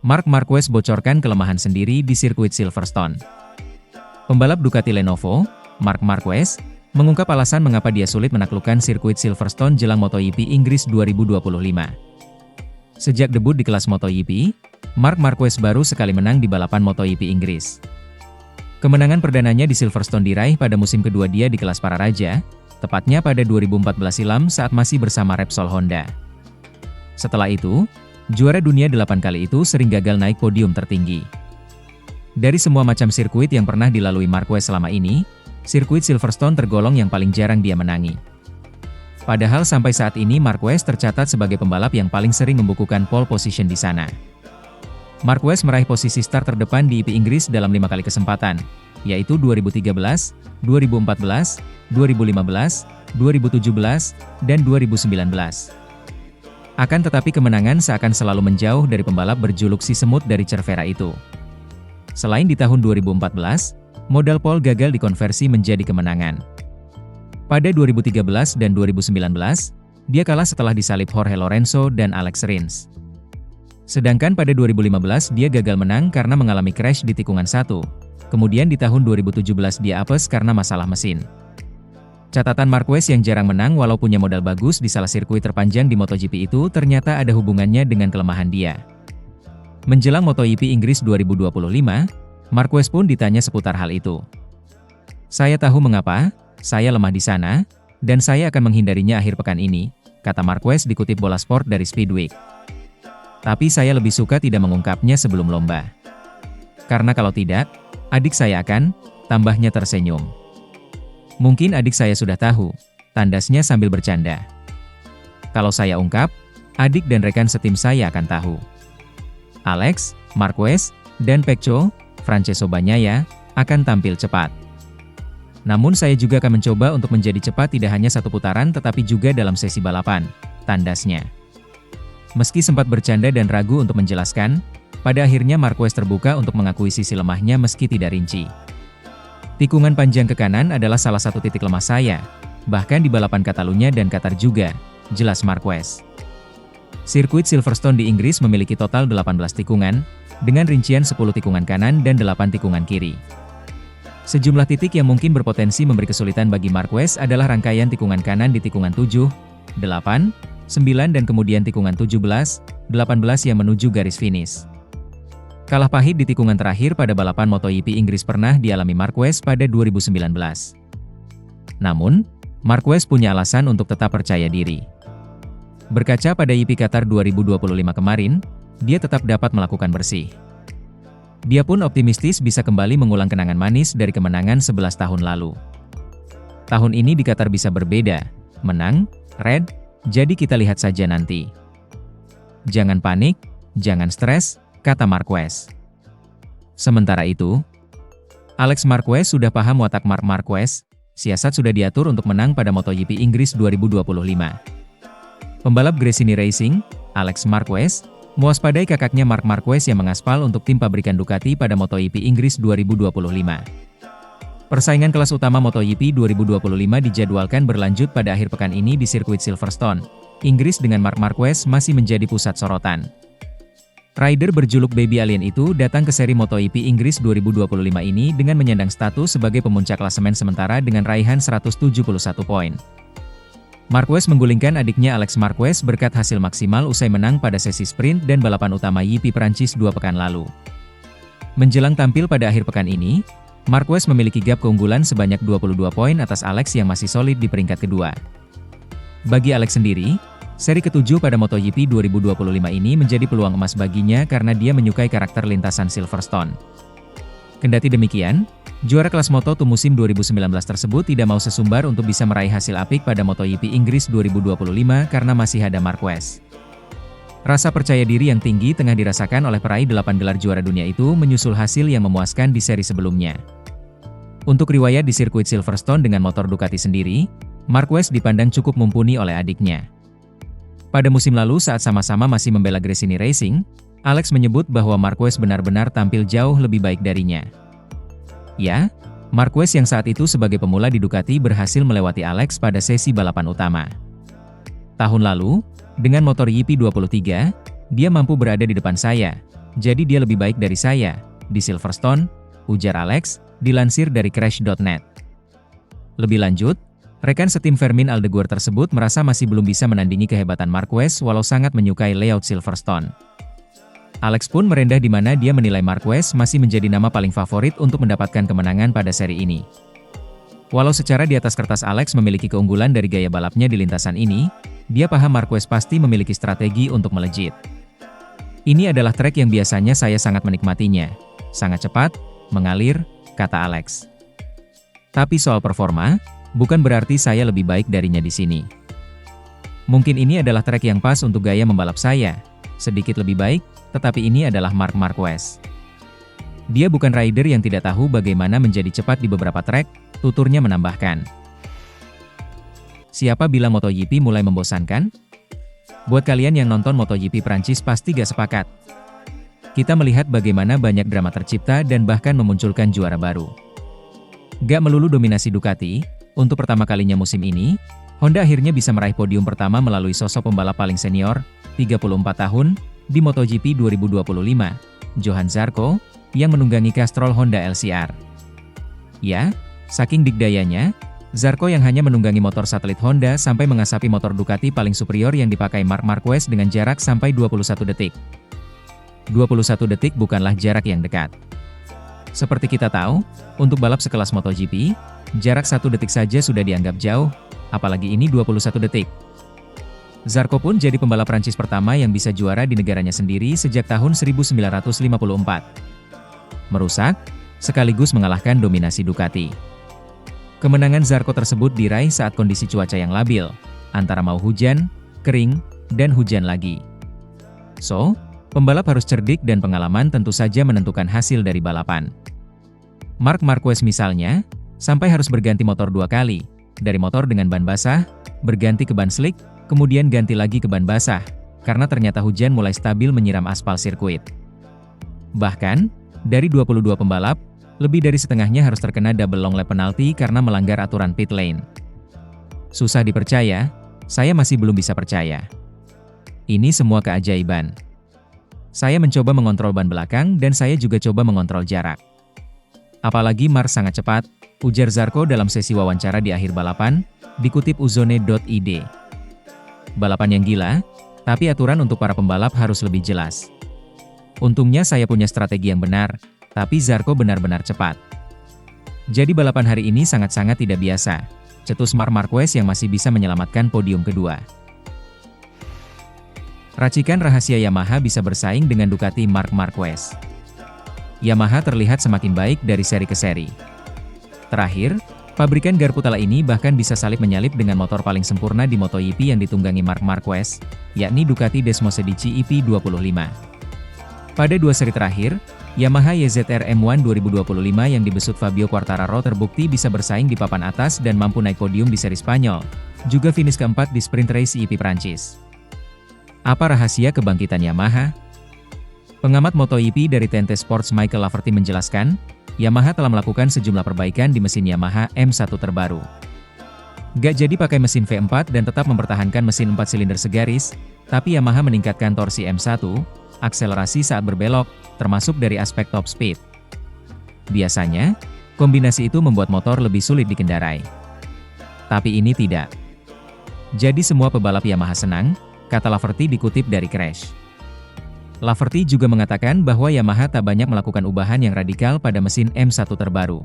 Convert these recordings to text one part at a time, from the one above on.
Marc Marquez bocorkan kelemahan sendiri di sirkuit Silverstone. Pembalap Ducati Lenovo, Marc Marquez, mengungkap alasan mengapa dia sulit menaklukkan sirkuit Silverstone jelang MotoGP Inggris 2025. Sejak debut di kelas MotoGP, Marc Marquez baru sekali menang di balapan MotoGP Inggris. Kemenangan perdananya di Silverstone diraih pada musim kedua dia di kelas para raja, tepatnya pada 2014 silam saat masih bersama Repsol Honda. Setelah itu, juara dunia 8 kali itu sering gagal naik podium tertinggi. Dari semua macam sirkuit yang pernah dilalui Marquez selama ini, sirkuit Silverstone tergolong yang paling jarang dia menangi. Padahal sampai saat ini Marquez tercatat sebagai pembalap yang paling sering membukukan pole position di sana. Marquez meraih posisi start terdepan di IP Inggris dalam 5 kali kesempatan, yaitu 2013, 2014, 2015, 2017, dan 2019. Akan tetapi kemenangan seakan selalu menjauh dari pembalap berjuluk si semut dari Cervera itu. Selain di tahun 2014, modal pole gagal dikonversi menjadi kemenangan. Pada 2013 dan 2019, dia kalah setelah disalip Jorge Lorenzo dan Alex Rins. Sedangkan pada 2015 dia gagal menang karena mengalami crash di tikungan 1, kemudian di tahun 2017 dia apes karena masalah mesin. Catatan Marquez yang jarang menang walau punya modal bagus di salah sirkuit terpanjang di MotoGP itu ternyata ada hubungannya dengan kelemahan dia. Menjelang MotoGP Inggris 2025, Marquez pun ditanya seputar hal itu. "Saya tahu mengapa, saya lemah di sana, dan saya akan menghindarinya akhir pekan ini," kata Marquez dikutip Bola Sport dari Speedweek. "Tapi saya lebih suka tidak mengungkapnya sebelum lomba. Karena kalau tidak, adik saya akan," tambahnya tersenyum. "Mungkin adik saya sudah tahu," tandasnya sambil bercanda. "Kalau saya ungkap, adik dan rekan setim saya akan tahu. Alex, Marquez, dan Pecco, Francesco Bagnaia, akan tampil cepat. Namun saya juga akan mencoba untuk menjadi cepat tidak hanya satu putaran tetapi juga dalam sesi balapan," tandasnya. Meski sempat bercanda dan ragu untuk menjelaskan, pada akhirnya Marquez terbuka untuk mengakui sisi lemahnya meski tidak rinci. "Tikungan panjang ke kanan adalah salah satu titik lemah saya, bahkan di balapan Catalunya dan Qatar juga," jelas Marquez. Sirkuit Silverstone di Inggris memiliki total 18 tikungan, dengan rincian 10 tikungan kanan dan 8 tikungan kiri. Sejumlah titik yang mungkin berpotensi memberi kesulitan bagi Marquez adalah rangkaian tikungan kanan di tikungan 7, 8, 9 dan kemudian tikungan 17, 18 yang menuju garis finish. Kalah pahit di tikungan terakhir pada balapan MotoGP Inggris pernah dialami Marquez pada 2019. Namun, Marquez punya alasan untuk tetap percaya diri. Berkaca pada IP Qatar 2025 kemarin, dia tetap dapat melakukan bersih. Dia pun optimistis bisa kembali mengulang kenangan manis dari kemenangan 11 tahun lalu. Tahun ini di Qatar bisa berbeda, menang, red, jadi kita lihat saja nanti. "Jangan panik, jangan stres," kata Marquez. Sementara itu, Alex Marquez sudah paham watak Marc Marquez, siasat sudah diatur untuk menang pada MotoGP Inggris 2025. Pembalap Gresini Racing, Alex Marquez, mewaspadai kakaknya Marc Marquez yang mengaspal untuk tim pabrikan Ducati pada MotoGP Inggris 2025. Persaingan kelas utama MotoGP 2025 dijadwalkan berlanjut pada akhir pekan ini di sirkuit Silverstone, Inggris dengan Marc Marquez masih menjadi pusat sorotan. Rider berjuluk Baby Alien itu datang ke seri MotoGP Inggris 2025 ini dengan menyandang status sebagai pemuncak klasemen sementara dengan raihan 171 poin. Marquez menggulingkan adiknya Alex Marquez berkat hasil maksimal usai menang pada sesi sprint dan balapan utama GP Prancis 2 pekan lalu. Menjelang tampil pada akhir pekan ini, Marquez memiliki gap keunggulan sebanyak 22 poin atas Alex yang masih solid di peringkat kedua. Bagi Alex sendiri, seri ke-7 pada MotoGP 2025 ini menjadi peluang emas baginya karena dia menyukai karakter lintasan Silverstone. Kendati demikian, juara kelas Moto2 musim 2019 tersebut tidak mau sesumbar untuk bisa meraih hasil apik pada MotoGP Inggris 2025 karena masih ada Marquez. Rasa percaya diri yang tinggi tengah dirasakan oleh peraih 8 gelar juara dunia itu menyusul hasil yang memuaskan di seri sebelumnya. Untuk riwayat di sirkuit Silverstone dengan motor Ducati sendiri, Marquez dipandang cukup mumpuni oleh adiknya. Pada musim lalu saat sama-sama masih membela Gresini Racing, Alex menyebut bahwa Marquez benar-benar tampil jauh lebih baik darinya. Ya, Marquez yang saat itu sebagai pemula di Ducati berhasil melewati Alex pada sesi balapan utama. Tahun lalu, dengan motor YP23, dia mampu berada di depan saya, Jadi dia lebih baik dari saya di Silverstone, ujar Alex, dilansir dari Crash.net. Lebih lanjut, rekan setim Fermin Aldeguer tersebut merasa masih belum bisa menandingi kehebatan Marquez walau sangat menyukai layout Silverstone. Alex pun merendah di mana dia menilai Marquez masih menjadi nama paling favorit untuk mendapatkan kemenangan pada seri ini. Walau secara di atas kertas Alex memiliki keunggulan dari gaya balapnya di lintasan ini, dia paham Marquez pasti memiliki strategi untuk melejit. Ini adalah trek yang biasanya saya sangat menikmatinya. Sangat cepat, mengalir, kata Alex. Tapi soal performa, bukan berarti saya lebih baik darinya di sini. Mungkin ini adalah trek yang pas untuk gaya membalap saya. Sedikit lebih baik, tetapi ini adalah Marc Marquez. Dia bukan rider yang tidak tahu bagaimana menjadi cepat di beberapa trek, tuturnya menambahkan. Siapa bilang MotoGP mulai membosankan? Buat kalian yang nonton MotoGP Prancis pasti gak sepakat. Kita melihat bagaimana banyak drama tercipta dan bahkan memunculkan juara baru. Gak melulu dominasi Ducati, untuk pertama kalinya musim ini, Honda akhirnya bisa meraih podium pertama melalui sosok pembalap paling senior, 34 tahun, di MotoGP 2025, Johann Zarco, yang menunggangi Castrol Honda LCR. Ya, saking dikdayanya, Zarco yang hanya menunggangi motor satelit Honda sampai mengasapi motor Ducati paling superior yang dipakai Marc Marquez dengan jarak sampai 21 detik. 21 detik bukanlah jarak yang dekat. Seperti kita tahu, untuk balap sekelas MotoGP, jarak 1 detik saja sudah dianggap jauh, apalagi ini 21 detik. Zarco pun jadi pembalap Prancis pertama yang bisa juara di negaranya sendiri sejak tahun 1954. Merusak, sekaligus mengalahkan dominasi Ducati. Kemenangan Zarco tersebut diraih saat kondisi cuaca yang labil, antara mau hujan, kering, dan hujan lagi. So, pembalap harus cerdik dan pengalaman tentu saja menentukan hasil dari balapan. Marc Marquez misalnya, sampai harus berganti motor 2 kali, dari motor dengan ban basah, berganti ke ban slick, kemudian ganti lagi ke ban basah, karena ternyata hujan mulai stabil menyiram aspal sirkuit. Bahkan, dari 22 pembalap, lebih dari setengahnya harus terkena double long lap penalti karena melanggar aturan pit lane. Susah dipercaya, saya masih belum bisa percaya. Ini semua keajaiban. Saya mencoba mengontrol ban belakang dan saya juga coba mengontrol jarak. Apalagi Marc sangat cepat, ujar Zarco dalam sesi wawancara di akhir balapan, dikutip uzone.id. Balapan yang gila, tapi aturan untuk para pembalap harus lebih jelas. Untungnya saya punya strategi yang benar, tapi Zarco benar-benar cepat. Jadi balapan hari ini sangat-sangat tidak biasa, cetus Marc Marquez yang masih bisa menyelamatkan podium kedua. Racikan rahasia Yamaha bisa bersaing dengan Ducati Marc Marquez. Yamaha terlihat semakin baik dari seri ke seri. Terakhir, pabrikan Garputala ini bahkan bisa salip-menyalip dengan motor paling sempurna di MotoGP yang ditunggangi Marc Marquez, yakni Ducati Desmosedici EP25. Pada 2 seri terakhir, Yamaha YZR M1 2025 yang dibesut Fabio Quartararo terbukti bisa bersaing di papan atas dan mampu naik podium di seri Spanyol, juga finish keempat di sprint race EP Prancis. Apa rahasia kebangkitan Yamaha? Pengamat MotoGP dari TNT Sports Michael Laverty menjelaskan, Yamaha telah melakukan sejumlah perbaikan di mesin Yamaha M1 terbaru. Gak jadi pakai mesin V4 dan tetap mempertahankan mesin 4 silinder segaris, tapi Yamaha meningkatkan torsi M1, akselerasi saat berbelok, termasuk dari aspek top speed. Biasanya, kombinasi itu membuat motor lebih sulit dikendarai. Tapi ini tidak. Jadi semua pebalap Yamaha senang, kata Laverty dikutip dari Crash. Laverty juga mengatakan bahwa Yamaha tak banyak melakukan ubahan yang radikal pada mesin M1 terbaru.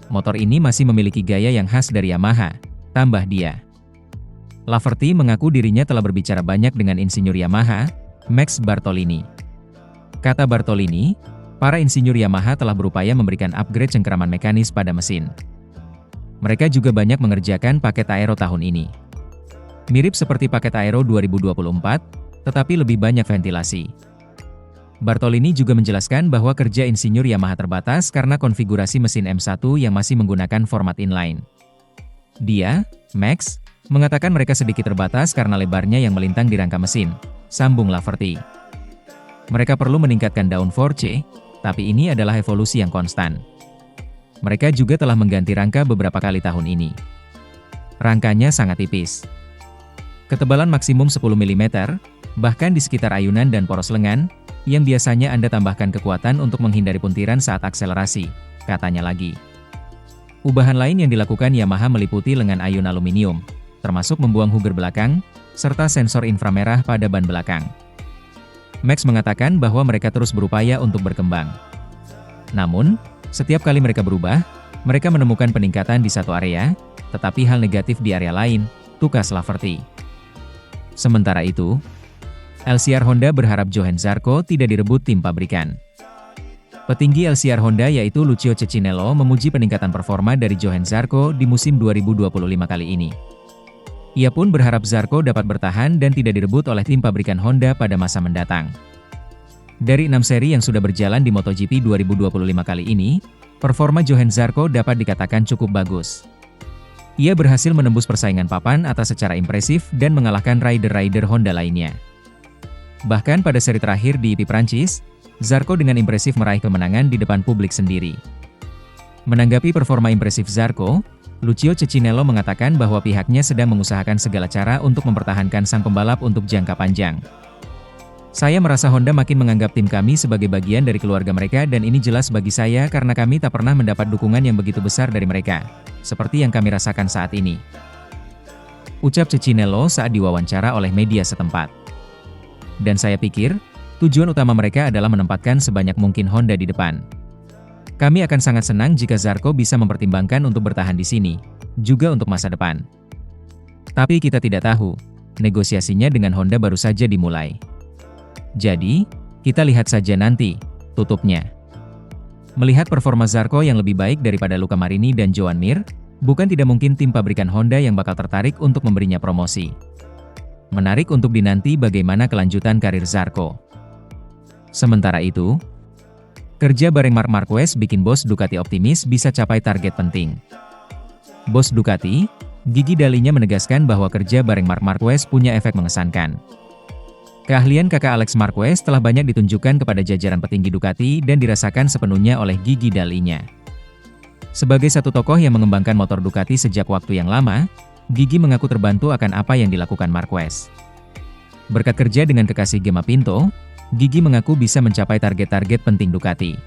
Motor ini masih memiliki gaya yang khas dari Yamaha, tambah dia. Laverty mengaku dirinya telah berbicara banyak dengan insinyur Yamaha, Max Bartolini. Kata Bartolini, para insinyur Yamaha telah berupaya memberikan upgrade cengkeraman mekanis pada mesin. Mereka juga banyak mengerjakan paket aero tahun ini. Mirip seperti paket aero 2024, tetapi lebih banyak ventilasi. Bartolini juga menjelaskan bahwa kerja insinyur Yamaha terbatas karena konfigurasi mesin M1 yang masih menggunakan format inline. Dia, Max, mengatakan mereka sedikit terbatas karena lebarnya yang melintang di rangka mesin, sambung Laverty. Mereka perlu meningkatkan downforce, tapi ini adalah evolusi yang konstan. Mereka juga telah mengganti rangka beberapa kali tahun ini. Rangkanya sangat tipis. Ketebalan maksimum 10 mm, Bahkan di sekitar ayunan dan poros lengan, yang biasanya Anda tambahkan kekuatan untuk menghindari puntiran saat akselerasi, katanya lagi. Ubahan lain yang dilakukan Yamaha meliputi lengan ayun aluminium, termasuk membuang hugger belakang, serta sensor inframerah pada ban belakang. Max mengatakan bahwa mereka terus berupaya untuk berkembang. Namun, setiap kali mereka berubah, mereka menemukan peningkatan di satu area, tetapi hal negatif di area lain, tukas Laverty. Sementara itu, LCR Honda berharap Johann Zarco tidak direbut tim pabrikan. Petinggi LCR Honda yaitu Lucio Cecchinello memuji peningkatan performa dari Johann Zarco di musim 2025 kali ini. Ia pun berharap Zarco dapat bertahan dan tidak direbut oleh tim pabrikan Honda pada masa mendatang. Dari 6 seri yang sudah berjalan di MotoGP 2025 kali ini, performa Johann Zarco dapat dikatakan cukup bagus. Ia berhasil menembus persaingan papan atas secara impresif dan mengalahkan rider-rider Honda lainnya. Bahkan pada seri terakhir di IP Prancis, Zarco dengan impresif meraih kemenangan di depan publik sendiri. Menanggapi performa impresif Zarco, Lucio Cecchinello mengatakan bahwa pihaknya sedang mengusahakan segala cara untuk mempertahankan sang pembalap untuk jangka panjang. Saya merasa Honda makin menganggap tim kami sebagai bagian dari keluarga mereka dan ini jelas bagi saya karena kami tak pernah mendapat dukungan yang begitu besar dari mereka, seperti yang kami rasakan saat ini. Ucap Cecchinello saat diwawancara oleh media setempat. Dan saya pikir, tujuan utama mereka adalah menempatkan sebanyak mungkin Honda di depan. Kami akan sangat senang jika Zarco bisa mempertimbangkan untuk bertahan di sini, juga untuk masa depan. Tapi kita tidak tahu, negosiasinya dengan Honda baru saja dimulai. Jadi, kita lihat saja nanti, tutupnya. Melihat performa Zarco yang lebih baik daripada Luca Marini dan Joan Mir, bukan tidak mungkin tim pabrikan Honda yang bakal tertarik untuk memberinya promosi. Menarik untuk dinanti bagaimana kelanjutan karir Zarco. Sementara itu, kerja bareng Marc Marquez bikin bos Ducati optimis bisa capai target penting. Bos Ducati, Gigi Dalinya menegaskan bahwa kerja bareng Marc Marquez punya efek mengesankan. Keahlian kakak Alex Marquez telah banyak ditunjukkan kepada jajaran petinggi Ducati dan dirasakan sepenuhnya oleh Gigi Dalinya. Sebagai satu tokoh yang mengembangkan motor Ducati sejak waktu yang lama, Gigi mengaku terbantu akan apa yang dilakukan Marquez. Berkat kerja dengan kekasih Gemma Pinto, Gigi mengaku bisa mencapai target-target penting Ducati.